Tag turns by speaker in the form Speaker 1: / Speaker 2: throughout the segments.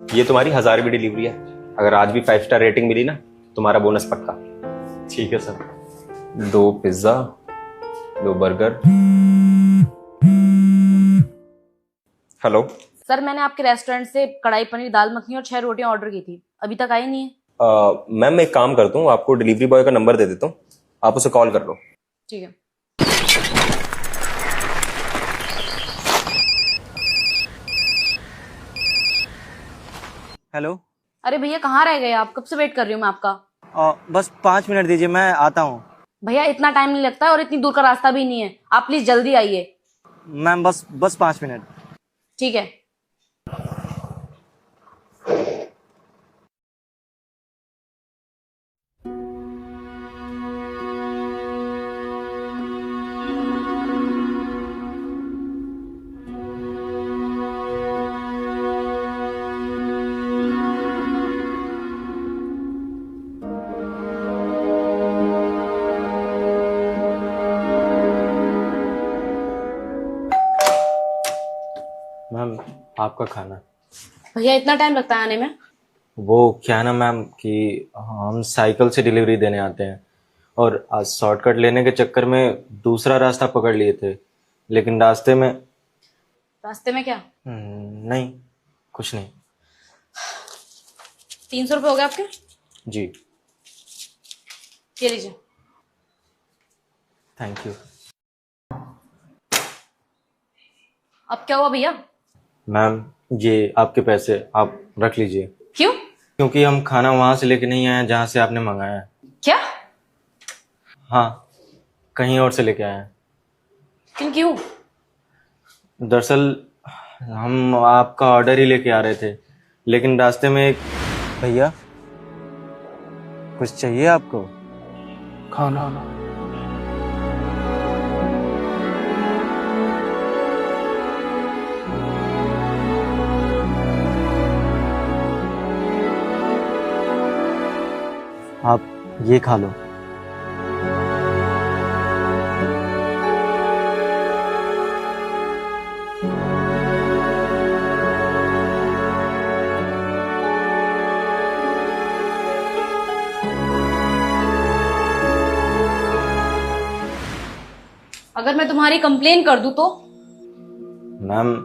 Speaker 1: ये तुम्हारी 1000वीं डिलीवरी है। अगर आज भी 5 स्टार रेटिंग मिली ना, तुम्हारा बोनस पक्का।
Speaker 2: ठीक है sir.
Speaker 1: 2 pizza, 2 burger. Hello
Speaker 3: sir, मैंने आपके रेस्टोरेंट से कढ़ाई पनीर, दाल मखनी और 6 रोटियां ऑर्डर की थी, अभी तक आई नहीं है।
Speaker 1: मैम मैं एक काम करता हूँ, आपको डिलीवरी बॉय का नंबर दे देता हूँ, आप उसे कॉल कर लो।
Speaker 3: ठीक है।
Speaker 4: हेलो।
Speaker 3: अरे भैया, कहाँ रह गए आप? कब से वेट कर रही हूँ मैं आपका।
Speaker 4: बस 5 मिनट दीजिए, मैं आता हूँ।
Speaker 3: भैया, इतना टाइम नहीं लगता है और इतनी दूर का रास्ता भी नहीं है, आप प्लीज जल्दी आइए।
Speaker 4: मैम बस 5 मिनट।
Speaker 3: ठीक है।
Speaker 2: मैम आपका खाना।
Speaker 3: भैया, इतना टाइम लगता है आने में?
Speaker 2: वो क्या है ना मैम कि हम साइकिल से डिलीवरी देने आते हैं और आज शॉर्टकट लेने के चक्कर में दूसरा रास्ता पकड़ लिए थे, लेकिन रास्ते में
Speaker 3: क्या?
Speaker 2: नहीं, कुछ नहीं।
Speaker 3: 300 रुपये हो गए आपके?
Speaker 2: जी
Speaker 3: ये लीजिए।
Speaker 2: Thank you.
Speaker 3: अब क्या हुआ भैया?
Speaker 2: मैम ये आपके पैसे आप रख लीजिए।
Speaker 3: क्यों?
Speaker 2: क्योंकि हम खाना वहां से लेके नहीं आए हैं जहाँ से आपने मंगाया है।
Speaker 3: क्या?
Speaker 2: हाँ, कहीं और से लेके आए हैं।
Speaker 3: लेकिन क्यों?
Speaker 2: दरअसल हम आपका ऑर्डर ही लेके आ रहे थे, लेकिन रास्ते में एक
Speaker 4: भैया, कुछ चाहिए आपको?
Speaker 5: खाना।
Speaker 4: आप ये खा लो।
Speaker 3: अगर मैं तुम्हारी कंप्लेन कर दूं तो?
Speaker 2: मैम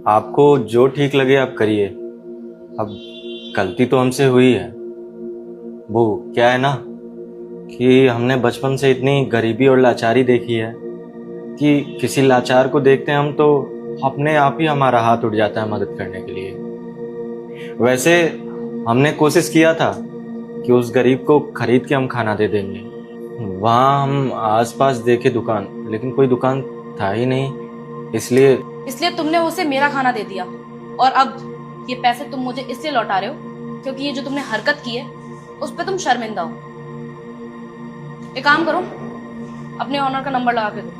Speaker 2: आपको जो ठीक लगे आप करिए। अब गलती तो हमसे हुई है। वो क्या है ना कि हमने बचपन से इतनी गरीबी और लाचारी देखी है कि किसी लाचार को देखते हैं हम तो अपने आप ही हमारा हाथ उठ जाता है मदद करने के लिए। वैसे हमने कोशिश किया था कि उस गरीब को खरीद के हम खाना दे देंगे। वहाँ हम आसपास देखे दुकान, लेकिन कोई दुकान था ही नहीं, इसलिए
Speaker 3: तुमने उसे मेरा खाना दे दिया और अब ये पैसे तुम मुझे इसलिए लौटा रहे हो क्योंकि ये जो तुमने हरकत की है उस पर तुम शर्मिंदा हो। एक काम करो, अपने ऑनर का नंबर लगा के दो।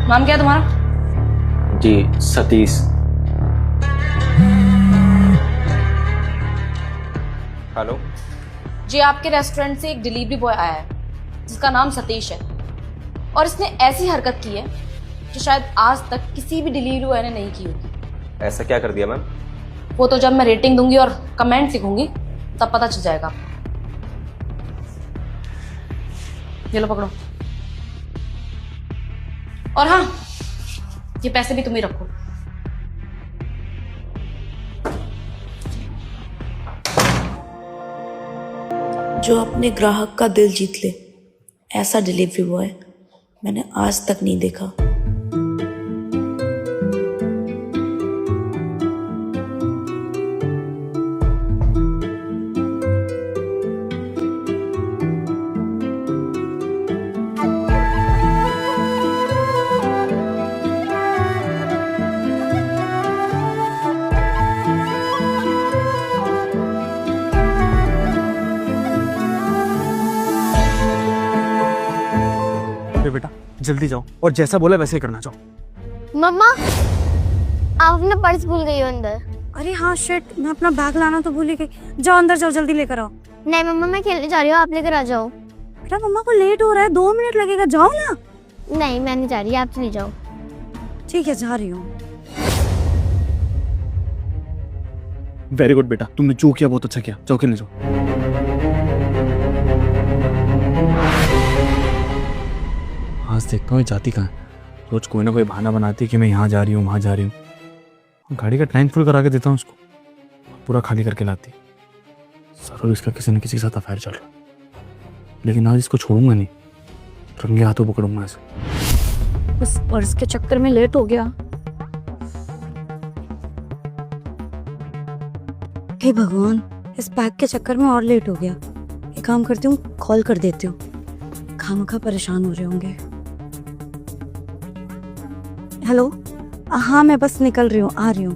Speaker 3: नाम क्या है तुम्हारा?
Speaker 2: जी सतीश।
Speaker 1: हेलो
Speaker 3: जी, आपके रेस्टोरेंट से एक डिलीवरी बॉय आया है जिसका नाम सतीश है और इसने ऐसी हरकत की है जो शायद आज तक किसी भी डिलीवरी बॉय ने नहीं की होगी।
Speaker 1: ऐसा क्या कर दिया मैम?
Speaker 3: वो तो जब मैं रेटिंग दूंगी और कमेंट लिखूंगी तब पता चल जाएगा। ये लो पकड़ो। और हाँ, ये पैसे भी तुम ही रखो।
Speaker 6: जो अपने ग्राहक का दिल जीत ले, ऐसा डिलीवरी बॉय मैंने आज तक नहीं देखा।
Speaker 5: बेटा जल्दी जाओ और जैसा बोला वैसे ही करना। जाओ।
Speaker 7: मम्मा, आप अपना पर्स भूल गई हो अंदर।
Speaker 8: अरे हाँ शिट, मैं अपना बैग लाना तो भूल ही गई। जाओ अंदर जाओ, जल्दी लेकर आओ।
Speaker 7: नहीं मम्मा, मैं खेलने जा रही हूँ, आप लेकर आ जाओ।
Speaker 8: बेटा मम्मा को लेट हो रहा है, 2 मिनट लगेगा, जाओ ना।
Speaker 7: नहीं मैं नहीं जा रही, आप चली जाओ।
Speaker 8: ठीक है जा रही हूँ।
Speaker 5: वेरी गुड बेटा, तुमने जो किया बहुत अच्छा किया। जाओ खेलने जाओ। आज देखता हूँ ये जाती कहाँ है। रोज कोई ना कोई बहाना बनाती है कि मैं यहाँ जा रही हूँ वहाँ जा रही हूँ। गाड़ी का टैंक फुल करा के देता हूँ उसको, पूरा खाली करके लाती। जरूर इसका किसी न किसी के साथ अफेयर चल रहा है, लेकिन आज इसको छोड़ूंगा नहीं, रंगे हाथों पकड़ूंगा इसे।
Speaker 8: उस पर्स के चक्कर में लेट हो गया। हे भगवान, इस बैग के चक्कर में और लेट हो गया। एक काम करती हूँ, कॉल कर देती हूँ, खामखा परेशान हो रहे होंगे। हेलो, हाँ मैं बस निकल रही हूँ, आ रही हूँ।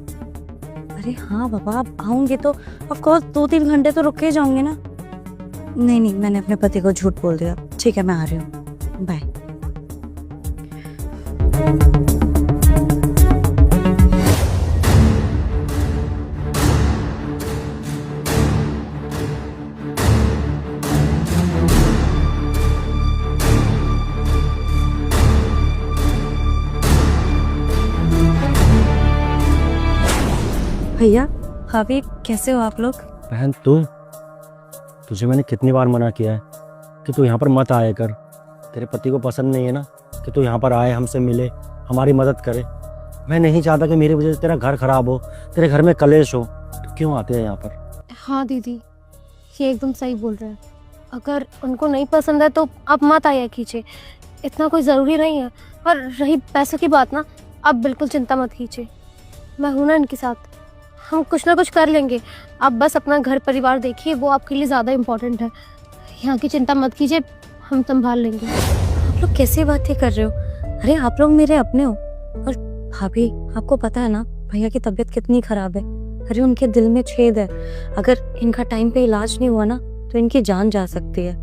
Speaker 8: अरे हाँ बाबा, आप आओगे तो ऑफ कोर्स 2-3 घंटे तो रुक के जाऊंगे ना। नहीं, मैंने अपने पति को झूठ बोल दिया। ठीक है मैं आ रही हूँ, बाय। भैया भाभी कैसे हो आप लोग?
Speaker 4: बहन तुझे मैंने कितनी बार मना किया है कि तू यहाँ पर मत आया कर। तेरे पति को पसंद नहीं है ना कि तू यहाँ पर आए, हमसे मिले, हमारी मदद करे। मैं नहीं चाहता कि मेरी वजह से तेरा घर खराब हो, तेरे घर में कलेश हो। तो क्यों आते हैं यहाँ पर?
Speaker 7: हाँ दीदी, ये एकदम सही बोल रहे हैं। अगर उनको नहीं पसंद है तो आप मत आया कीजिए, इतना कोई ज़रूरी नहीं है। और रही पैसों की बात ना, आप बिल्कुल चिंता मत कीजिए, मैं हूँ ना इनके साथ, हम कुछ ना कुछ कर लेंगे। आप बस अपना घर परिवार देखिए, वो आपके लिए ज़्यादा इम्पोर्टेंट है। यहाँ की चिंता मत कीजिए, हम संभाल लेंगे।
Speaker 8: आप लोग कैसी बातें कर रहे हो? अरे आप लोग मेरे अपने हो। और भाभी आपको पता है ना भैया की तबीयत कितनी खराब है। अरे उनके दिल में छेद है, अगर इनका टाइम पे इलाज नहीं हुआ ना तो इनकी जान जा सकती है।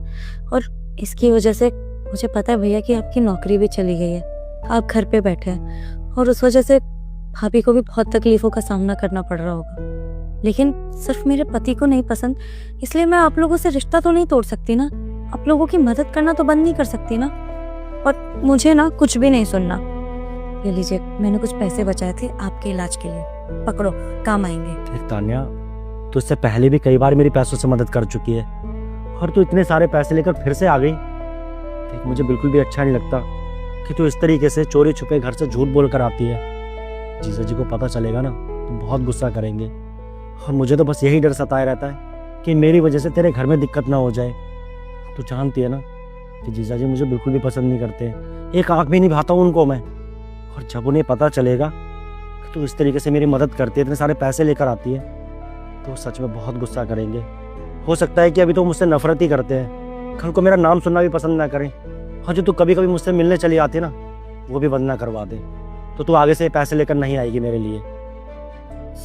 Speaker 8: और इसकी वजह से मुझे पता है भैया की आपकी नौकरी भी चली गई है, आप घर पे बैठे हैं और उस वजह से भाभी को भी बहुत तकलीफों का सामना करना पड़ रहा होगा। लेकिन सिर्फ मेरे पति को नहीं पसंद इसलिए मैं आप लोगों से रिश्ता तो नहीं तोड़ सकती ना, आप लोगों की मदद करना तो बंद नहीं कर सकती ना। और मुझे ना कुछ भी नहीं सुनना। ये लीजिए, मैंने कुछ पैसे बचाए थे आपके इलाज के लिए, पकड़ो, काम आएंगे।
Speaker 4: देख तान्या, तू इससे पहले भी कई बार मेरी पैसों से मदद कर चुकी है और तू इतने सारे पैसे लेकर फिर से आ गई। देख मुझे बिल्कुल भी अच्छा नहीं लगता कि तू इस तरीके से चोरी छुपे घर से झूठ बोल कर आती है। जीजा जी को पता चलेगा ना तो बहुत गुस्सा करेंगे और मुझे तो बस यही डर सताया रहता है कि मेरी वजह से तेरे घर में दिक्कत ना हो जाए। तू जानती है ना कि जीजा जी मुझे बिल्कुल भी पसंद नहीं करते, एक आंख भी नहीं भाता हूँ उनको मैं। और जब उन्हें पता चलेगा कि तू इस तरीके से मेरी मदद करती है, इतने सारे पैसे लेकर आती है, तो वो सच में बहुत गुस्सा करेंगे। हो सकता है कि अभी तो मुझसे नफरत ही करते हैं, कल को मेरा नाम सुनना भी पसंद ना करें और जो तू कभी कभी मुझसे मिलने चली आती है ना वो भी बंद ना करवा दे। तो तू आगे से पैसे लेकर नहीं आएगी मेरे लिए।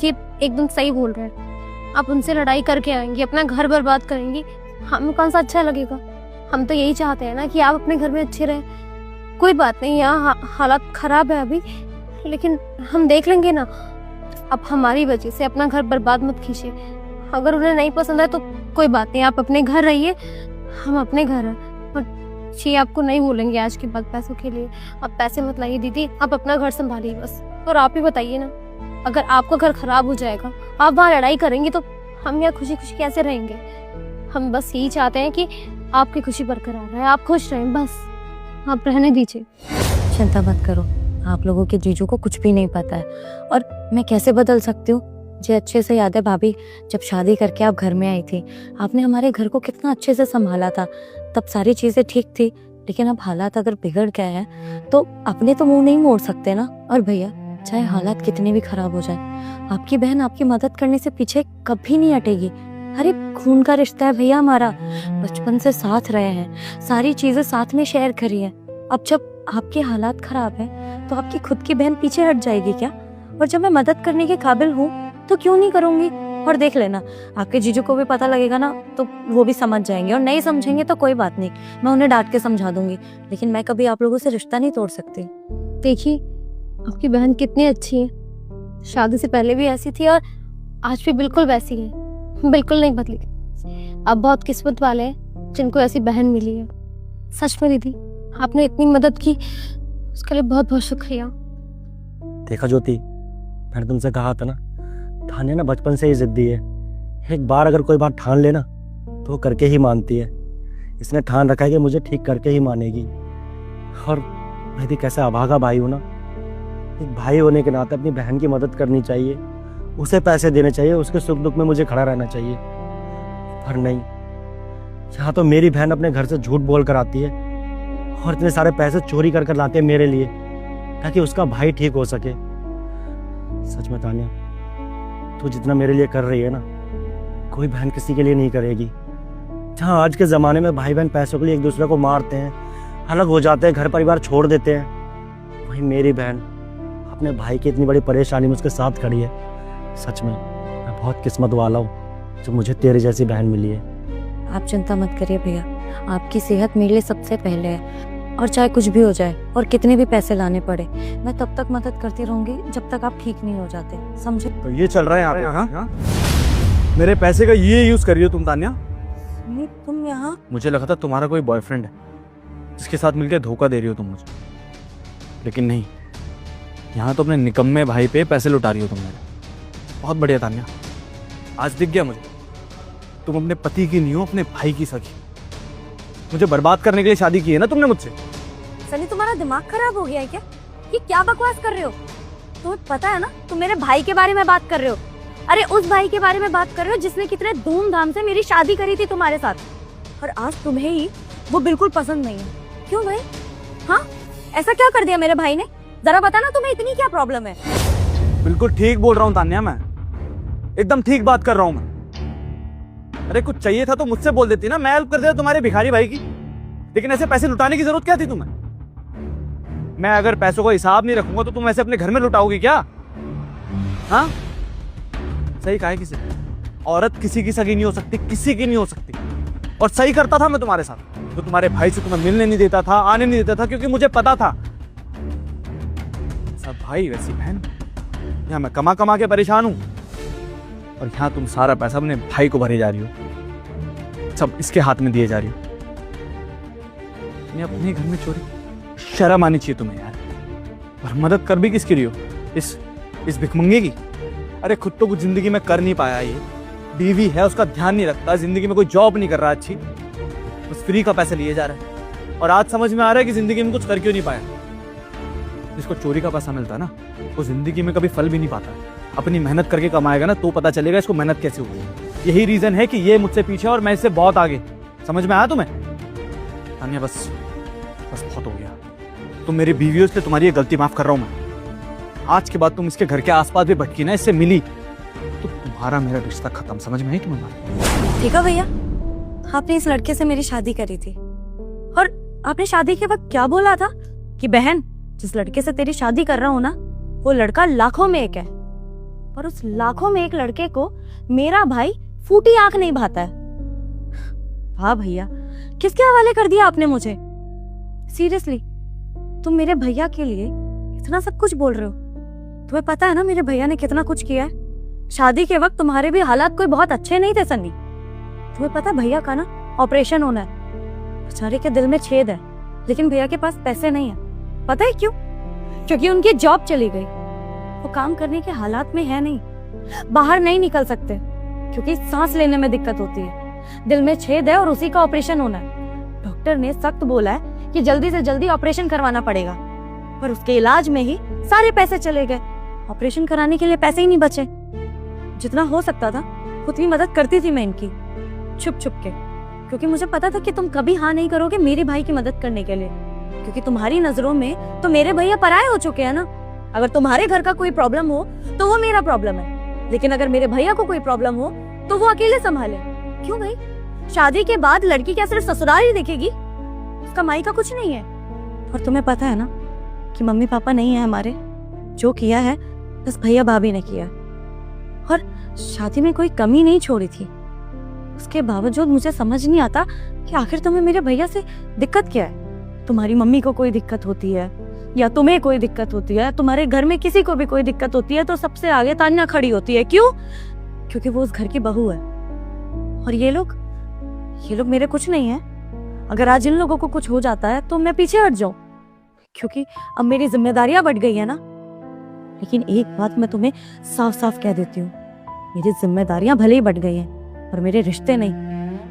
Speaker 7: ये एकदम सही बोल रहे हैं। आप उनसे लड़ाई करके आएंगी, अपना घर बर्बाद करेंगी, हमें कौन सा अच्छा लगेगा? हम तो यही चाहते हैं ना कि आप अपने घर में अच्छे रहें। कोई बात नहीं, यहाँ हालात खराब है अभी, लेकिन हम देख लेंगे ना। आप हमारी वजह से अपना घर बर्बाद मत कीजिए। अगर उन्हें नहीं पसंद है तो कोई बात नहीं, आप अपने घर रहिए, हम अपने घर हैं। और जी आपको नहीं बोलेंगे आज के बाद पैसों के लिए। आप पैसे मत लाइए दीदी, आप अपना घर संभालिए बस। और आप ही बताइए ना, अगर आपका घर खराब हो जाएगा, आप वहाँ लड़ाई करेंगी तो हम यहाँ खुशी खुशी कैसे रहेंगे? हम बस यही चाहते हैं कि आपकी खुशी बरकरार रहे, आप खुश रहें, बस आप रहने दीजिए।
Speaker 8: चिंता मत करो, आप लोगों के जीजू को कुछ भी नहीं पता है और मैं कैसे बदल सकती हूँ। मुझे अच्छे से याद है भाभी, जब शादी करके आप घर में आई थी, आपने हमारे घर को कितना अच्छे से संभाला था। तब सारी चीज़ें ठीक थी, लेकिन अब हालात अगर बिगड़ गए हैं तो अपने तो मुंह नहीं मोड़ सकते ना। और भैया चाहे हालात कितने भी खराब हो जाए, आपकी बहन आपकी मदद करने से पीछे कभी नहीं हटेगी। अरे खून का रिश्ता है भैया हमारा, बचपन से साथ रहे हैं, सारी चीजें साथ में शेयर करी है। अब जब आपके हालात खराब है तो आपकी खुद की बहन पीछे हट जाएगी क्या? और जब मैं मदद करने के काबिल हूँ तो क्यों नहीं करूंगी? और देख लेना, आपके जीजू को भी पता लगेगा ना तो वो भी समझ जाएंगे, और नहीं समझेंगे तो कोई बात नहीं, मैं उन्हें डांट के समझा दूंगी। लेकिन मैं कभी आप लोगों से रिश्ता नहीं तोड़ सकती।
Speaker 7: देखिए आपकी बहन कितनी अच्छी है, शादी से पहले भी ऐसी थी और आज भी बिल्कुल वैसी है, बिल्कुल नहीं बदली। आप बहुत किस्मत वाले हैं जिनको ऐसी बहन मिली है। सच में दीदी, आपने इतनी मदद की उसके लिए बहुत बहुत शुक्रिया।
Speaker 4: देखा ज्योति, मैंने तुमसे कहा था ना, तान्या ना बचपन से ही जिद्दी है। एक बार अगर कोई बात ठान ले ना तो वो करके ही मानती है। इसने ठान रखा है कि मुझे ठीक करके ही मानेगी। और मैं भी कैसे अभागा भाई हूँ ना, एक भाई होने के नाते अपनी बहन की मदद करनी चाहिए, उसे पैसे देने चाहिए, उसके सुख दुख में मुझे खड़ा रहना चाहिए। पर नहीं, यहाँ तो मेरी बहन अपने घर से झूठ बोल कर आती है और इतने सारे पैसे चोरी कर कर लाते हैं मेरे लिए, ताकि उसका भाई ठीक हो सके। सच में तान्या, तू जितना मेरे लिए कर रही है ना, कोई बहन किसी के लिए नहीं करेगी। जहाँ आज के ज़माने में भाई बहन पैसों के लिए एक दूसरे को मारते हैं, अलग हो जाते हैं, घर परिवार छोड़ देते हैं, वहीं मेरी बहन अपने भाई की इतनी बड़ी परेशानी में उसके साथ खड़ी है। सच में मैं बहुत किस्मत वाला हूँ जो मुझे तेरे जैसी बहन मिली है।
Speaker 8: आप चिंता मत करिए भैया, आपकी सेहत मेरे लिए सबसे पहले है। और चाहे कुछ भी हो जाए और कितने भी पैसे लाने पड़े, मैं तब तक मदद करती रहूंगी जब तक आप ठीक नहीं हो जाते, समझे?
Speaker 5: तो ये चल रहा है यहाँ पे? हाँ? मेरे पैसे का ये यूज कर रही हो तुम तान्या?
Speaker 8: नहीं, तुम यहाँ?
Speaker 5: मुझे लगा था तुम्हारा कोई बॉयफ्रेंड है जिसके साथ मिलकर धोखा दे रही हो तुम मुझे, लेकिन नहीं, यहाँ तो अपने निकम्मे भाई पे पैसे लुटा रही हो तुम मेरे। बहुत बढ़िया तान्या, आज दिख गया मुझे, तुम अपने पति की नहीं हो, अपने भाई की सखी। मुझे बर्बाद करने के लिए शादी की है ना तुमने मुझसे।
Speaker 7: सनी, तुम्हारा दिमाग खराब हो गया है क्या? ये क्या बकवास कर रहे हो? तुम्हें पता है ना, तुम मेरे भाई के बारे में बात कर रहे हो। अरे उस भाई के बारे में बात कर रहे हो जिसने कितने धूमधाम से मेरी शादी करी थी तुम्हारे साथ, और आज तुम्हें ही वो बिल्कुल पसंद नहीं है। क्यों भाई? हाँ, ऐसा क्या कर दिया मेरे भाई ने? जरा बता ना, तुम्हें इतनी क्या प्रॉब्लम है?
Speaker 5: बिल्कुल ठीक बोल रहा हूँ तान्या, मैं एकदम ठीक बात कर रहा हूँ मैं। अरे कुछ चाहिए था तो मुझसे बोल देती ना, मैं हेल्प कर देता तुम्हारे भिखारी भाई की। लेकिन ऐसे पैसे लुटाने की जरूरत क्या थी तुम्हें? मैं अगर पैसों का हिसाब नहीं रखूंगा तो तुम ऐसे अपने घर में लुटाओगी क्या? हाँ, सही कहा है किसी ने, औरत किसी की सगी नहीं हो सकती, किसी की नहीं हो सकती। और सही करता था मैं तुम्हारे साथ, तो तुम्हारे भाई से तुम्हें मिलने नहीं देता था, आने नहीं देता था, क्योंकि मुझे पता था सब भाई वैसी बहन। यहाँ मैं कमा कमा के परेशान हूं और यहाँ तुम सारा पैसा अपने भाई को भरे जा रही हो, सब इसके हाथ में दिए जा रही हो। अपने घर में चोरी, शर्म आनी चाहिए तुम्हें यार। और मदद कर भी किसकी रही हो? इस भिखमंगे की। अरे खुद तो कुछ जिंदगी में कर नहीं पाया, ये बीवी है, उसका ध्यान नहीं रखता, जिंदगी में कोई जॉब नहीं कर रहा अच्छी, बस फ्री का पैसे लिए जा रहा है। और आज समझ में आ रहा है कि जिंदगी में कुछ कर क्यों नहीं पाया। जिसको चोरी का पैसा मिलता है ना, वो जिंदगी में कभी फल भी नहीं पाता। अपनी मेहनत करके कमाएगा ना तो पता चलेगा इसको मेहनत कैसे हुई। यही रीजन है कि ये मुझसे पीछे और मैं इससे बहुत आगे। समझ में आया तुम्हें? तान्या बस बहुत हो गया। तुम मेरी बीवी हो, इसलिए तुम्हारी ये गलती माफ कर रहा हूं मैं। आज के बाद तुम इसके घर के आसपास भी भटकी ना, इससे मिली तो तुम्हारा मेरा रिश्ता खत्म। समझ में आई तुम्हें?
Speaker 8: ठीक है भैया, आपने इस लड़के से मेरी शादी करी थी और आपने शादी के वक्त क्या बोला था कि बहन, जिस लड़के से तेरी शादी कर रहा हूं ना, वो लड़का लाखों में एक है, और उस लाखों में एक लड़के को मेरा भाई फूटी आंख नहीं भाता है। वाह भैया, किसके हवाले कर दिया आपने मुझे? सीरियसली, तुम मेरे भैया के लिए इतना सब कुछ बोल रहे हो? तुम्हें पता है ना मेरे भैया ने कितना कुछ किया है? शादी के वक्त तुम्हारे भी हालात कोई बहुत अच्छे नहीं थे सन्नी। तुम्हें पता है भैया का ना ऑपरेशन होना है, बेचारे के दिल में छेद है, लेकिन भैया के पास पैसे नहीं है। पता है क्यों? क्योंकि उनकी जॉब चली गई, वो काम करने के हालात में है नहीं, बाहर नहीं निकल सकते क्योंकि सांस लेने में दिक्कत होती है, दिल में छेद है और उसी का ऑपरेशन होना है। डॉक्टर ने सख्त बोला है कि जल्दी से जल्दी ऑपरेशन करवाना पड़ेगा, पर उसके इलाज में ही सारे पैसे चले गए। ऑपरेशन कराने के लिए पैसे ही नहीं बचे। जितना हो सकता था उतनी मदद करती थी मैं इनकी, छुप छुप के, क्योंकि मुझे पता था कि तुम कभी हाँ नहीं करोगे मेरे भाई की मदद करने के लिए, क्योंकि तुम्हारी नजरों में तो मेरे भैया पराये हो चुके हैं ना। अगर तुम्हारे घर का कोई प्रॉब्लम हो तो वो मेरा प्रॉब्लम है, लेकिन अगर मेरे भैया को कोई प्रॉब्लम हो तो वो अकेले संभाले। क्यों भाई? शादी के बाद लड़की क्या सिर्फ ससुराल ही देखेगी? उसका माई का कुछ नहीं है। और तुम्हें पता है ना कि मम्मी पापा नहीं है हमारे, जो किया है बस भैया भाभी ने किया, और शादी में कोई कमी नहीं छोड़ी थी। उसके बावजूद मुझे समझ नहीं आता कि आखिर तुम्हें मेरे भैया से दिक्कत क्या है। तुम्हारी मम्मी को कोई दिक्कत होती है या तुम्हें कोई दिक्कत होती है, तुम्हारे घर में किसी को भी कोई दिक्कत होती है तो सबसे आगे तान्या खड़ी होती है। क्यों? क्योंकि वो उस घर की बहू है। और ये लोग मेरे कुछ नहीं है। अगर आज इन लोगों को कुछ हो जाता है तो मैं पीछे हट जाऊं, क्योंकि अब मेरी जिम्मेदारियां बढ़ गई है ना। लेकिन एक बात मैं तुम्हें साफ साफ कह देती हूँ, मेरी जिम्मेदारियां भले ही बढ़ गई हैं पर मेरे रिश्ते नहीं।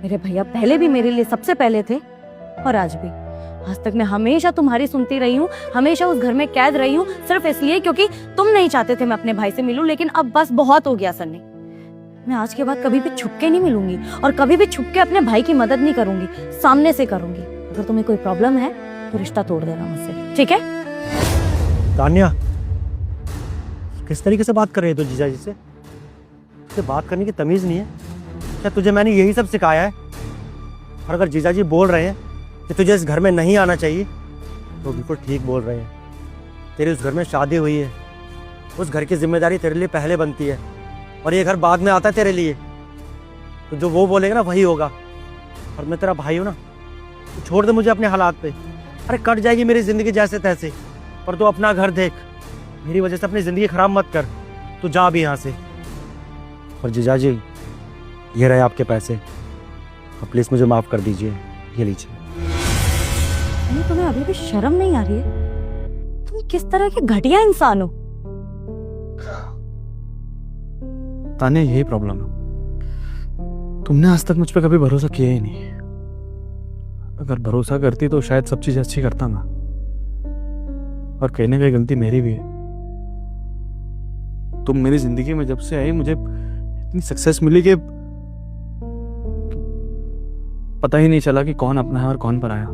Speaker 8: मेरे भैया पहले भी मेरे लिए सबसे पहले थे और आज भी। आज तक मैं हमेशा तुम्हारी सुनती रही हूँ, हमेशा उस घर में कैद रही हूँ, सिर्फ इसलिए क्योंकि तुम नहीं चाहते थे मैं अपने भाई से मिलूं। लेकिन अब बस बहुत हो गया सन्नी, मैं आज के बाद कभी भी छुप के नहीं मिलूंगी और कभी भी छुप के अपने भाई की मदद नहीं करूंगी, सामने से करूंगी। अगर तुम्हें कोई प्रॉब्लम है तो रिश्ता तोड़ देना मुझसे, ठीक है?
Speaker 4: तान्या, किस तरीके से बात कर रही है तू जीजा जी से? तुझे बात करने की तमीज नहीं है क्या? तुझे मैंने यही सब सिखाया है? और अगर जीजा जी बोल रहे हैं कि तुझे इस घर में नहीं आना चाहिए तो बिल्कुल ठीक बोल रहे हैं। तेरी उस घर में शादी हुई है, उस घर की जिम्मेदारी तेरे लिए पहले बनती है और ये घर बाद में आता है तेरे लिए। तो जो वो बोलेगा ना वही होगा। और मैं तेरा भाई हूँ ना, तो छोड़ दे मुझे अपने हालात पे। अरे कट जाएगी मेरी ज़िंदगी जैसे तैसे, पर तू अपना घर देख। मेरी वजह से अपनी ज़िंदगी ख़राब मत कर। तू जा भी यहाँ से। और जीजा जी, ये रहे आपके पैसे, अब प्लीज़ मुझे माफ़ कर दीजिए। ये लीजिए।
Speaker 8: तुम्हें अभी भी शर्म नहीं आ रही है? तुम किस तरह के घटिया इंसान हो?
Speaker 5: तान्या, यही प्रॉब्लम है, तुमने आज तक मुझ पर कभी भरोसा किया ही नहीं। अगर भरोसा करती तो शायद सब चीजें अच्छी करता मैं। और कहीं ना कहीं गलती मेरी भी है। तुम मेरी जिंदगी में जब से आई मुझे इतनी सक्सेस मिली कि पता ही नहीं चला कि कौन अपना है और कौन पराया।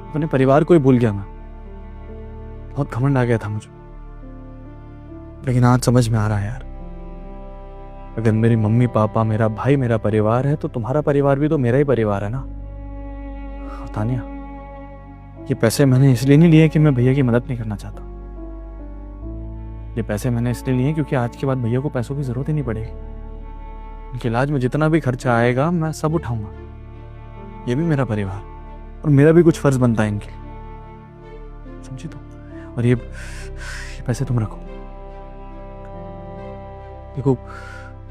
Speaker 5: अपने परिवार को ही भूल गया मैं। बहुत घमंड आ गया था मुझे। लेकिन आज समझ में आ रहा है यार, अगर मेरी मम्मी पापा, मेरा भाई मेरा परिवार है तो तुम्हारा परिवार भी तो मेरा ही परिवार है ना। और तान्या, ये पैसे मैंने इसलिए नहीं लिए कि मैं भैया की मदद नहीं करना चाहता। ये पैसे मैंने इसलिए लिए क्योंकि आज के बाद भैया को पैसों की जरूरत ही नहीं पड़ेगी। उनके इलाज में जितना भी खर्चा आएगा मैं सब उठाऊंगा। ये भी मेरा परिवार और मेरा भी कुछ फर्ज बनता है इनके लिए, समझी तुम? और ये पैसे तुम रखो। देखो,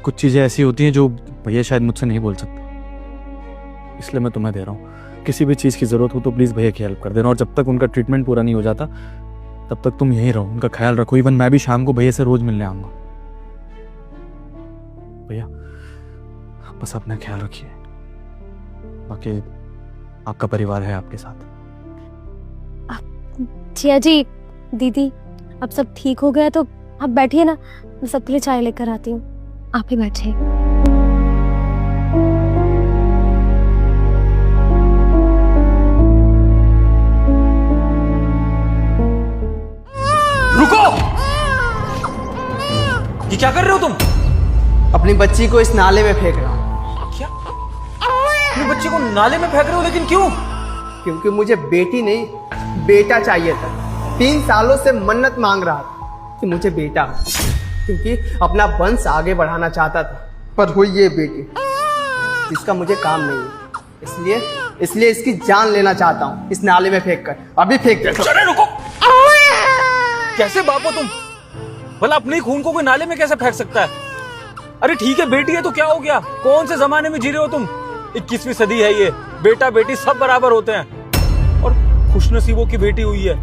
Speaker 5: कुछ चीजें ऐसी होती हैं जो भैया शायद मुझसे नहीं बोल सकते, इसलिए मैं तुम्हें दे रहा हूँ। किसी भी चीज़ की ज़रूरत हो तो प्लीज़ भैया की हेल्प कर देना। और जब तक उनका ट्रीटमेंट पूरा नहीं हो जाता तब तक तुम यहीं रहो, उनका ख्याल रखो। इवन मैं भी शाम को भैया से रोज मिलने आऊँगा। भैया, बस अपना ख्याल रखिए। बाकी आपका परिवार है आपके साथ।
Speaker 7: जिया जी, दीदी, अब सब ठीक हो गया तो आप बैठिए ना, मैं सबके लिए चाय लेकर आती हूँ। आप ही बैठिए।
Speaker 9: रुको! ये क्या कर रहे हो तुम?
Speaker 10: अपनी बच्ची को इस नाले में फेंक रहा हूँ।
Speaker 9: क्या? अपनी बच्ची को नाले में फेंक रहे हो? लेकिन क्यों?
Speaker 10: क्योंकि मुझे बेटी नहीं बेटा चाहिए था। 3 सालों से मन्नत मांग रहा था कि मुझे बेटा हो, क्योंकि अपना वंश आगे बढ़ाना चाहता था। पर हुई ये बेटी जिसका मुझे काम नहीं है, इसलिए इसकी जान लेना चाहता हूँ इस नाले में फेंक कर। अभी फेंक देता हूं।
Speaker 9: अरे रुको! कैसे बाप हो तुम? भला अपने खून को कोई नाले में कैसे फेंक सकता है? अरे ठीक है, बेटी है तो क्या हो गया? कौन से जमाने में जी रहे हो तुम? 21वीं सदी है ये। बेटा बेटी सब बराबर होते हैं। और खुशनसीबों की बेटी हुई है,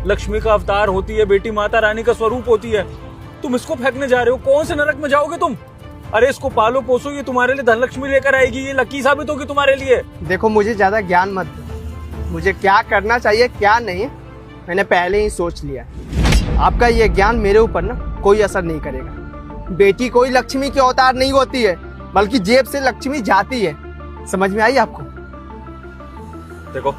Speaker 9: लक्ष्मी का अवतार होती है बेटी, माता रानी का स्वरूप होती है। तुम इसको फेंकने जा रहे हो? कौन से नरक में जाओगे तुम? अरे इसको पालो पोसो, ये तुम्हारे लिए धनलक्ष्मी लेकर आएगी। ये लकी साबित होगी तुम्हारे लिए।
Speaker 10: देखो, मुझे ज्यादा ज्ञान मत दो। मुझे क्या करना चाहिए क्या नहीं मैंने पहले ही सोच लिया। आपका ये ज्ञान मेरे ऊपर ना कोई असर नहीं करेगा। बेटी कोई लक्ष्मी की अवतार नहीं होती है, बल्कि जेब से लक्ष्मी जाती है। समझ में आई आपको?
Speaker 9: देखो,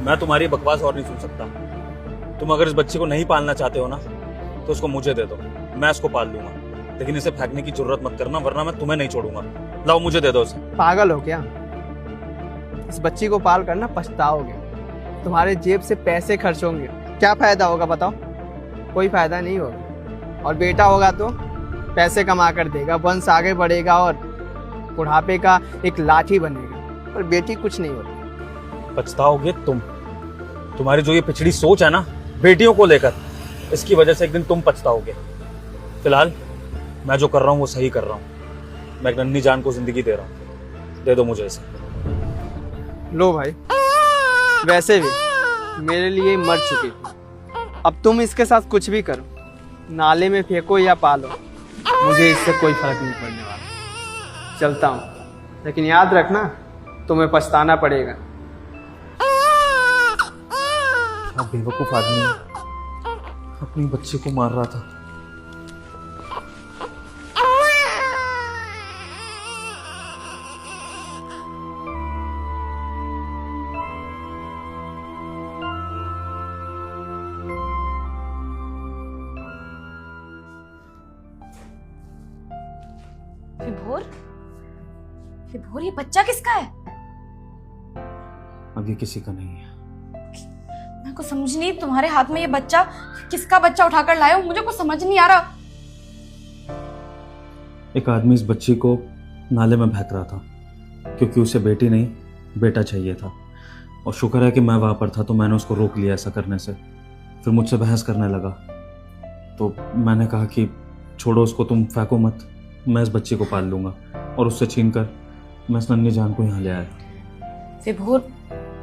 Speaker 9: मैं तुम्हारी बकवास और नहीं सुन सकता। तुम अगर इस बच्चे को नहीं पालना चाहते हो ना तो उसको मुझे दे दो, मैं इसको पाल लूंगा। लेकिन इसे फेंकने की जरूरत मत करना, वरना मैं तुम्हें नहीं छोड़ूंगा। लाओ, मुझे दे दो इसे।
Speaker 10: पागल हो क्या? इस बच्ची को पाल कर ना पछताओगे। तुम्हारे जेब से पैसे खर्च होंगे, क्या फायदा होगा बताओ? कोई फायदा नहीं होगा। और बेटा होगा तो पैसे कमा कर देगा, वंश आगे बढ़ेगा और बुढ़ापे का एक लाठी बनेगा। पर बेटी कुछ नहीं होती।
Speaker 9: पछताओगे तुम। तुम्हारी जो ये पिछड़ी सोच है ना बेटियों को लेकर, इसकी वजह से एक दिन तुम पछताओगे। फिलहाल मैं जो कर रहा हूँ वो सही कर रहा हूँ। मैं एक नन्ही जान को जिंदगी दे रहा हूँ। दे दो मुझे इसे।
Speaker 10: लो भाई, वैसे भी मेरे लिए मर चुकी थी। अब तुम इसके साथ कुछ भी करो, नाले में फेंको या पालो, मुझे इससे कोई फर्क नहीं पड़ने वाला। चलता हूँ, लेकिन याद रखना तुम्हें पछताना पड़ेगा।
Speaker 9: क्या बेवकूफ आदमी है, अपनी बच्ची को मार रहा था।
Speaker 3: विभोर, विभोर, ये बच्चा किसका है?
Speaker 5: अब ये किसी का नहीं है।
Speaker 3: मेरे को समझ नहीं, तुम्हारे हाथ में ये बच्चा किसका बच्चा उठाकर लाए हो? मुझे कुछ समझ नहीं आ रहा।
Speaker 5: एक आदमी इस बच्ची को नाले में फेंक रहा था क्योंकि उसे बेटी नहीं बेटा चाहिए था, और शुक्र है कि मैं वहां पर था तो मैंने उसको रोक लिया ऐसा करने से। फिर मुझसे बहस करने लगा तो मैंने कहा कि छोड़ो उसको, तुम फेंको मत, मैं इस बच्ची को पाल लूंगा, और उससे छीनकर मैं इस नन्ही जान को यहाँ ले आया।
Speaker 3: विभोर,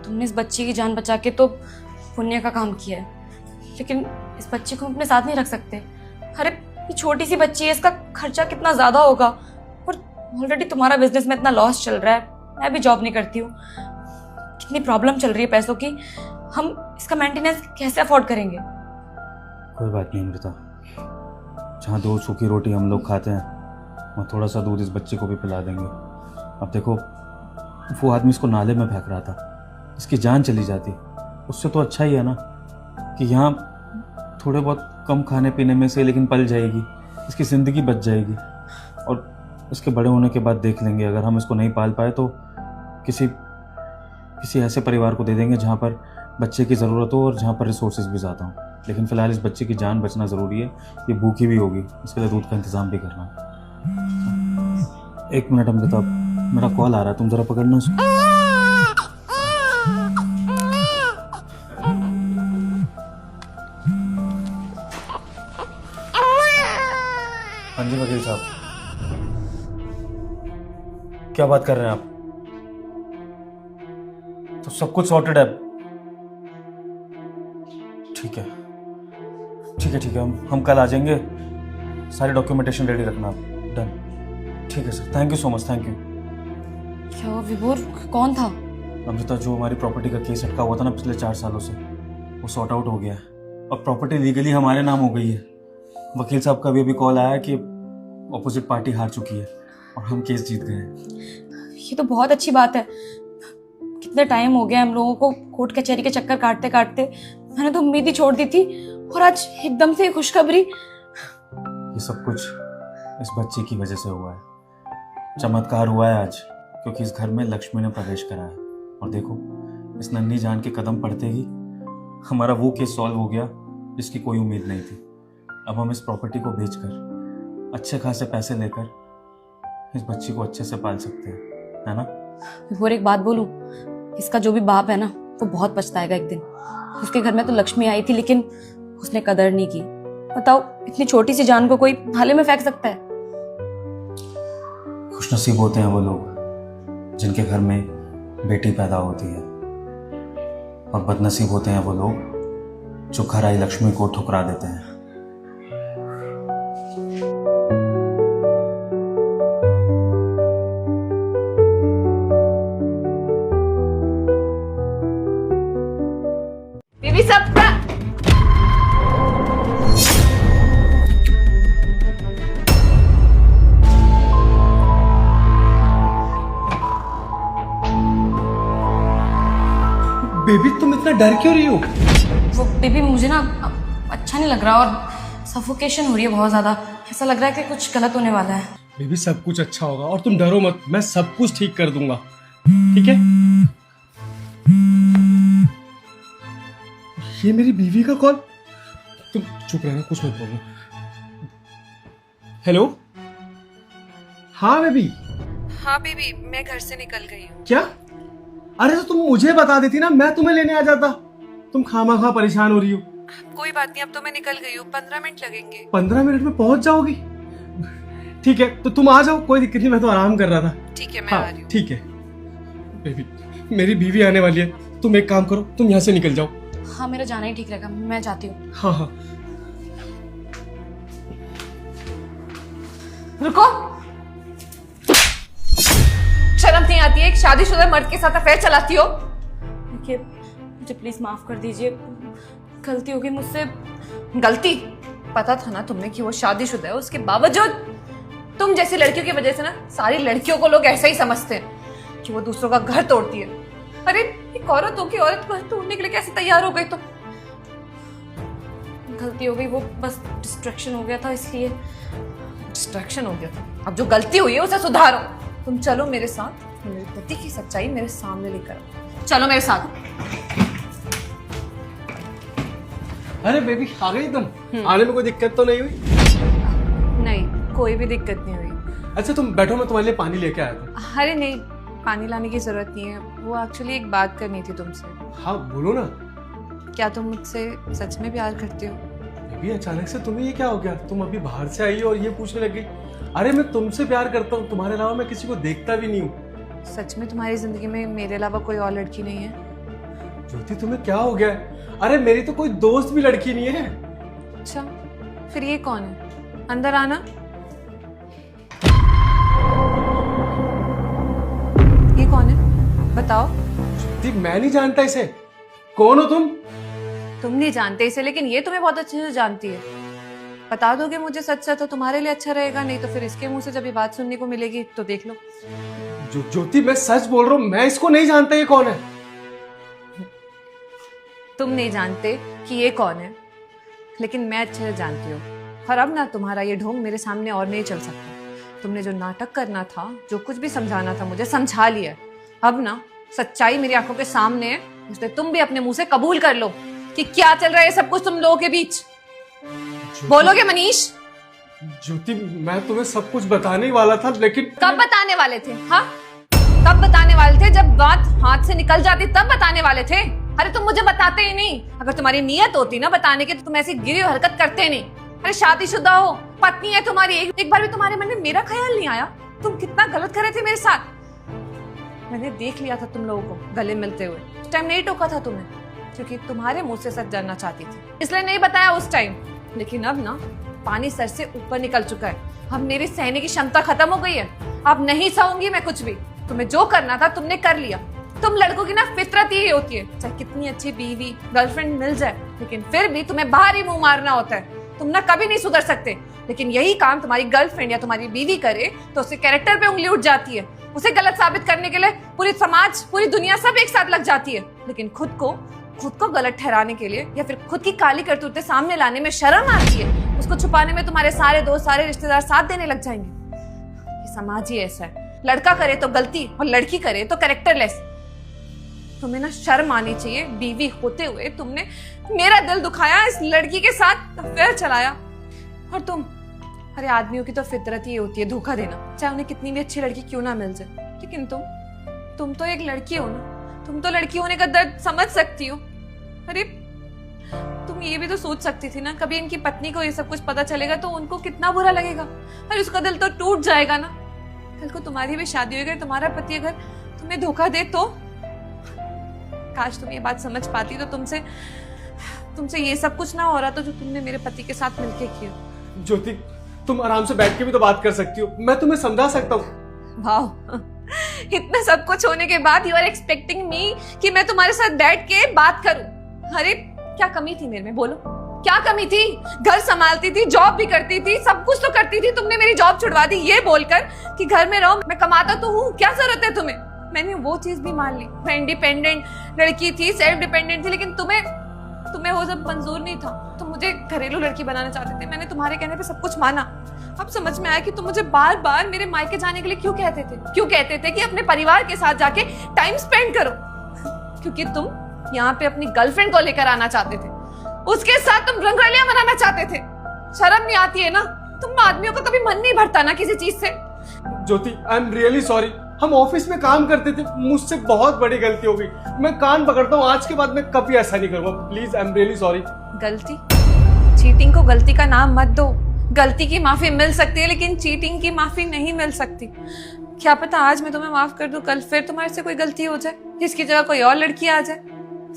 Speaker 3: तुमने इस बच्ची की जान बचा के तो पुण्य का काम किया है, लेकिन इस बच्ची को हम अपने साथ नहीं रख सकते। अरे ये छोटी सी बच्ची है, इसका खर्चा कितना ज्यादा होगा, और ऑलरेडी तुम्हारा बिजनेस में इतना लॉस चल रहा है, मैं भी जॉब नहीं करती हूँ, कितनी प्रॉब्लम चल रही है पैसों की, हम इसका मेंटेनेंस कैसे अफोर्ड करेंगे?
Speaker 5: कोई बात नहीं अमृता, जहाँ 2 सूखी रोटी हम लोग खाते हैं वहाँ थोड़ा सा दूध इस बच्चे को भी पिला देंगे। अब देखो, वो आदमी इसको नाले में फेंक रहा था, इसकी जान चली जाती, उससे तो अच्छा ही है ना कि यहाँ थोड़े बहुत कम खाने पीने में से लेकिन पल जाएगी, इसकी ज़िंदगी बच जाएगी, और इसके बड़े होने के बाद देख लेंगे। अगर हम इसको नहीं पाल पाए तो किसी ऐसे परिवार को दे देंगे जहाँ पर बच्चे की ज़रूरत हो और जहाँ पर रिसोर्सेज भी ज़्यादा हों। लेकिन फ़िलहाल इस बच्चे की जान बचना ज़रूरी है, ये भूखी भी होगी, इसके लिए दूध का इंतज़ाम भी करना है। 1 मिनट अमृता, मेरा कॉल आ रहा है, तुम ज़रा पकड़ना उसको। हाँ जी वकील साहब, क्या बात कर रहे हैं आप? तो सब कुछ सॉर्टेड है? ठीक है ठीक है ठीक है, हम कल आ जाएंगे, सारी डॉक्यूमेंटेशन रेडी रखना आप। डन, ठीक है sir, thank you so much, thank you.
Speaker 3: क्या हुआ विभोर, कौन था?
Speaker 5: अमृता, जो हमारी प्रॉपर्टी का केस अटका हुआ था ना पिछले 4 सालों से, वो सॉर्ट आउट हो गया है और प्रॉपर्टी लीगली हमारे नाम हो गई है। वकील साहब का भी अभी कॉल आया कि ऑपोजिट पार्टी हार चुकी है और हम केस जीत गए हैं।
Speaker 3: ये तो बहुत अच्छी बात है। कितने टाइम हो गया हम लोगों को कोर्ट कचहरी के चक्कर काटते काटते, मैंने तो उम्मीद ही छोड़ दी थी, और आज एकदम से खुशखबरी।
Speaker 5: ये सब कुछ इस बच्चे की वजह से हुआ है, चमत्कार हुआ है आज, क्योंकि इस घर में लक्ष्मी ने प्रवेश करा है। और देखो, इस नन्ही जान के कदम पड़ते ही हमारा वो केस सॉल्व हो गया जिसकी कोई उम्मीद नहीं थी। अब हम इस प्रॉपर्टी को बेचकर अच्छे खासे पैसे लेकर इस बच्ची को अच्छे से पाल सकते हैं, है ना?
Speaker 3: विभोर, एक बात बोलूं, इसका जो भी बाप है ना, वो बहुत पछताएगा एक दिन। उसके घर में तो लक्ष्मी आई थी लेकिन उसने कदर नहीं की। बताओ, इतनी छोटी सी जान को कोई नाले में फेंक सकता है?
Speaker 5: खुशनसीब होते हैं वो लोग जिनके घर में बेटी पैदा होती है, और बदनसीब होते हैं वो लोग जो घर आई लक्ष्मी को ठुकरा देते हैं।
Speaker 3: बीबी सबका
Speaker 10: बेबी, तुम इतना डर क्यों रही हो?
Speaker 3: वो बेबी, मुझे ना अच्छा नहीं लग रहा और सफोकेशन हो रही है बहुत ज्यादा। ऐसा लग रहा है कि कुछ गलत होने वाला है।
Speaker 11: बेबी, सब कुछ अच्छा होगा और तुम डरो मत, मैं सब कुछ ठीक कर दूंगा, ठीक है? ये मेरी बीवी का कॉल। तुम चुप रहना, कुछ मत बोलो। हेलो, हाँ बेबी।
Speaker 12: हाँ बेबी, मैं घर से निकल गई हूँ।
Speaker 11: क्या? अरे तो तुम मुझे बता देती ना, मैं तुम्हें लेने आ जाता। तुम खामा परेशान हो रही हो।
Speaker 12: कोई बात नहीं, अब तो मैं निकल गई हूँ, 15 मिनट लगेंगे।
Speaker 11: 15 मिनट में पहुंच जाओगी? ठीक है, तो तुम आ जाओ, कोई दिक्कत नहीं, मैं तो आराम कर रहा था।
Speaker 12: ठीक है, मैं
Speaker 11: हाँ,
Speaker 12: आ रही हूँ।
Speaker 11: ठीक है बेबी, मेरी बीवी आने वाली है, तुम एक काम करो, तुम यहाँ से निकल जाओ।
Speaker 3: हाँ मेरा जाना ही ठीक रहेगा, मैं जाती हूँ।
Speaker 11: हाँ हाँ।
Speaker 12: रुको, शर्म नहीं आती है? एक शादीशुदा मर्द के साथ अफेयर चलाती हो?
Speaker 3: देखिए मुझे प्लीज माफ कर दीजिए, गलती हो गई मुझसे।
Speaker 12: गलती? पता था ना तुम्हें कि वो शादीशुदा है, उसके बावजूद तुम जैसी लड़कियों की वजह से ना सारी लड़कियों को लोग ऐसा ही समझते हैं कि वो दूसरों का घर तोड़ती है। अरे एक औरत हो कि औरत घर तोड़ने के लिए कैसे तैयार हो गई तुम?
Speaker 3: गलती हो गई, वो बस डिस्ट्रैक्शन हो गया था इसलिए।
Speaker 12: डिस्ट्रैक्शन हो गया था? अब जो गलती हुई है उसे सुधारो। तुम चलो मेरे साथ, मेरे पति की सच्चाई मेरे सामने लेकर आओ। चलो मेरे साथ।
Speaker 11: अरे बेबी आ गई तुम? आने में कोई दिक्कत तो नहीं हुई?
Speaker 12: नहीं, कोई भी दिक्कत नहीं हुई।
Speaker 11: अच्छा तुम बैठो, मैं तुम्हारे लिए पानी लेके आया था।
Speaker 12: अरे नहीं, पानी लाने की जरूरत नहीं है। वो एक्चुअली एक बात करनी थी तुमसे।
Speaker 11: हाँ बोलो ना।
Speaker 12: क्या तुम मुझसे सच में प्यार करते हो?
Speaker 11: बेबी अचानक से तुम्हें ये क्या हो गया? तुम अभी बाहर से आई हो और ये पूछने लग गई। अरे मैं तुमसे प्यार करता हूँ, तुम्हारे अलावा मैं किसी को देखता भी नहीं हूँ।
Speaker 12: सच में तुम्हारी जिंदगी में मेरे अलावा कोई और लड़की नहीं है?
Speaker 11: ज्योति तुम्हें क्या हो गया है? अरे मेरी तो कोई दोस्त भी लड़की नहीं है।
Speaker 12: अच्छा फिर ये कौन है? अंदर आना। ये कौन है बताओ?
Speaker 11: ज्योति मैं नहीं जानता इसे। कौन हो तुम?
Speaker 12: तुम नहीं जानते इसे, लेकिन ये तुम्हें बहुत अच्छे से जानती है। बता दोगे मुझे सच सच तो तुम्हारे लिए अच्छा रहेगा, नहीं तो फिर इसके मुंह से जब ये बात सुनने को मिलेगी तो देख लो।
Speaker 11: ज्योति मैं सच बोल रहा हूँ, मैं इसको नहीं जानता ये कौन है।
Speaker 12: तुम नहीं जानते कि ये कौन है, लेकिन मैं अच्छे से जानती हूँ। और अब ना तुम्हारा ये ढोंग मेरे सामने और नहीं चल सकता। तुमने जो नाटक करना था, जो कुछ भी समझाना था मुझे, समझा लिया। अब ना सच्चाई मेरी आंखों के सामने है, इसलिए तुम भी अपने मुंह से कबूल कर लो कि क्या चल रहा है सब कुछ तुम लोगों के बीच। बोलोगे मनीष?
Speaker 11: ज्योति मैं तुम्हें सब कुछ बताने ही वाला था, लेकिन
Speaker 12: कब बताने वाले थे? हाँ कब बताने वाले थे? जब बात हाथ से निकल जाती तब बताने वाले थे। अरे तुम मुझे बताते ही नहीं। अगर तुम्हारी नीयत होती ना बताने की तो तुम ऐसी गिरी हरकत करते नहीं। अरे शादीशुदा हो, पत्नी है तुम्हारी, एक बार भी तुम्हारे मन में मेरा ख्याल नहीं आया? तुम कितना गलत कर रहे थे मेरे साथ। मैंने देख लिया था तुम लोगों को गले मिलते हुए। उस टाइम नहीं टोका था तुम्हें, क्योंकि तुम्हारे मुंह से सच जानना चाहती थी, इसलिए नहीं बताया उस टाइम। लेकिन अब ना पानी सर से ऊपर निकल चुका है। अब मेरी सहने की क्षमता खत्म हो गई है। अब नहीं सहूंगी मैं कुछ भी। तुम्हें जो करना था तुमने कर लिया। तुम लड़कों की ना फितरत यही होती है, चाहे कितनी अच्छी बीवी गर्लफ्रेंड मिल जाए, लेकिन फिर भी तुम्हें बाहर ही मुंह मारना होता है। तुम ना कभी नहीं सुधर सकते। लेकिन यही काम तुम्हारी गर्लफ्रेंड या तुम्हारी बीवी करे तो उसके कैरेक्टर पे उंगली उठ जाती है। उसे गलत साबित करने के लिए पूरी समाज, पूरी दुनिया सब एक साथ लग जाती है। लेकिन खुद को गलत ठहराने के लिए या फिर खुद की काली करतूतें सामने लाने में शर्म आती है। उसको छुपाने में तुम्हारे सारे दोस्त, सारे रिश्तेदार साथ देने लग जाएंगे। ये समाज ही ऐसा है। लड़का करे तो गलती और लड़की करे तो कैरेक्टरलेस। तुम्हें ना शर्म आनी चाहिए। बीवी होते हुए तुमने मेरा दिल दुखाया, इस लड़की के साथ अफेयर चलाया। और तुम, अरे आदमियों की तो फितरत ही होती है धोखा देना, चाहे उन्हें कितनी भी अच्छी लड़की क्यों ना मिल जाए। लेकिन तुम तो एक लड़की हो ना, तुम तो लड़की होने का दर्द समझ सकती हो। अरे तुम ये भी तो सोच सकती थी ना, कभी इनकी पत्नी को ये सब कुछ पता चलेगा तो उनको कितना बुरा लगेगा। अरे उसका दिल तो टूट जाएगा ना। कल को तुम्हारी भी शादी हो गई, तुम्हारा पति अगर तुम्हें धोखा दे तो? काश तुम ये बात समझ पाती तो तुमसे ये सब कुछ ना हो रहा तो जो तुमने मेरे पति के साथ मिलके किया।
Speaker 11: ज्योति तुम आराम से बैठ के भी तो बात कर सकती हो, मैं तुम्हें समझा सकता हूँ।
Speaker 12: वाह, इतना सब कुछ होने के बाद यू आर एक्सपेक्टिंग मी कि मैं तुम्हारे साथ बैठ के बात करूं। अरे क्या कमी थी मेरे में, बोलो क्या कमी थी? घर संभालती थी, जॉब भी करती थी, सब कुछ तो करती थी। तुमने मेरी जॉब छुड़वा दी ये बोलकर कि घर में रहो, मैं कमाता तो हूँ, क्या जरूरत है तुम्हें? मैंने वो चीज भी मान ली। मैं इंडिपेंडेंट लड़की थी, सेल्फ डिपेंडेंट थी, लेकिन तुम्हें वो सब मंजूर नहीं था। तुम मुझे घरेलू लड़की बनाना चाहते थे। मैंने तुम्हारे कहने पे सब कुछ माना। अब समझ में आया कि तुम मुझे बार बार मेरे मायके जाने के लिए क्यों कहते थे। क्यों कहते थे कि अपने परिवार के साथ जाके टाइम स्पेंड करो, क्योंकि तुम यहाँ पे अपनी गर्लफ्रेंड को लेकर आना चाहते थे, उसके साथ तुम रंगरलियां मनाना चाहते थे। शर्म नहीं आती है ना? तुम आदमियों का कभी मन नहीं भरता ना किसी चीज से?
Speaker 11: ज्योति आई एम रियली सॉरी, हम ऑफिस में काम करते थे, मुझसे बहुत बड़ी गलती हो गई। मैं कान पकड़ता हूँ, आज के बाद मैं कभी ऐसा नहीं करूंगा। Please I am really sorry.
Speaker 12: गलती? चीटिंग को गलती का नाम मत दो। गलती की माफी मिल सकती है, लेकिन चीटिंग की माफी नहीं मिल सकती। क्या पता आज मैं तुम्हें माफ कर दूं, कल फिर तुम्हारे से कोई गलती हो जाए, इसकी जगह कोई और लड़की आ जाए,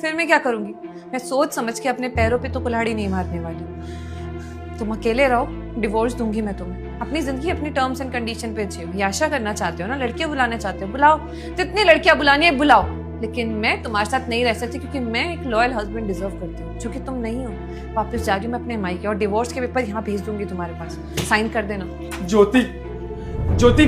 Speaker 12: फिर मैं क्या करूंगी? मैं सोच समझ के अपने पैरों पे तो कुल्हाड़ी नहीं मारने वाली। तुम अकेले रहो, डिवोर्स दूंगी मैं तुम्हें। अपनी जिंदगी अपनी टर्म्स एंड कंडीशन पे जियो। याशा करना चाहते हो ना, लड़कियां बुलाना चाहते हो, बुलाओ, जितनी लड़कियां बुलानी है बुलाओ, लेकिन मैं तुम्हारे साथ नहीं रह सकती क्योंकि मैं एक लॉयल हस्बैंड डिजर्व करती हूँ, जो कि तुम नहीं हो। वापस जा रही हूँ मैं अपने मायके और डिवोर्स के पेपर यहाँ भेज दूंगी तुम्हारे पास, साइन कर देना।
Speaker 11: ज्योति, ज्योति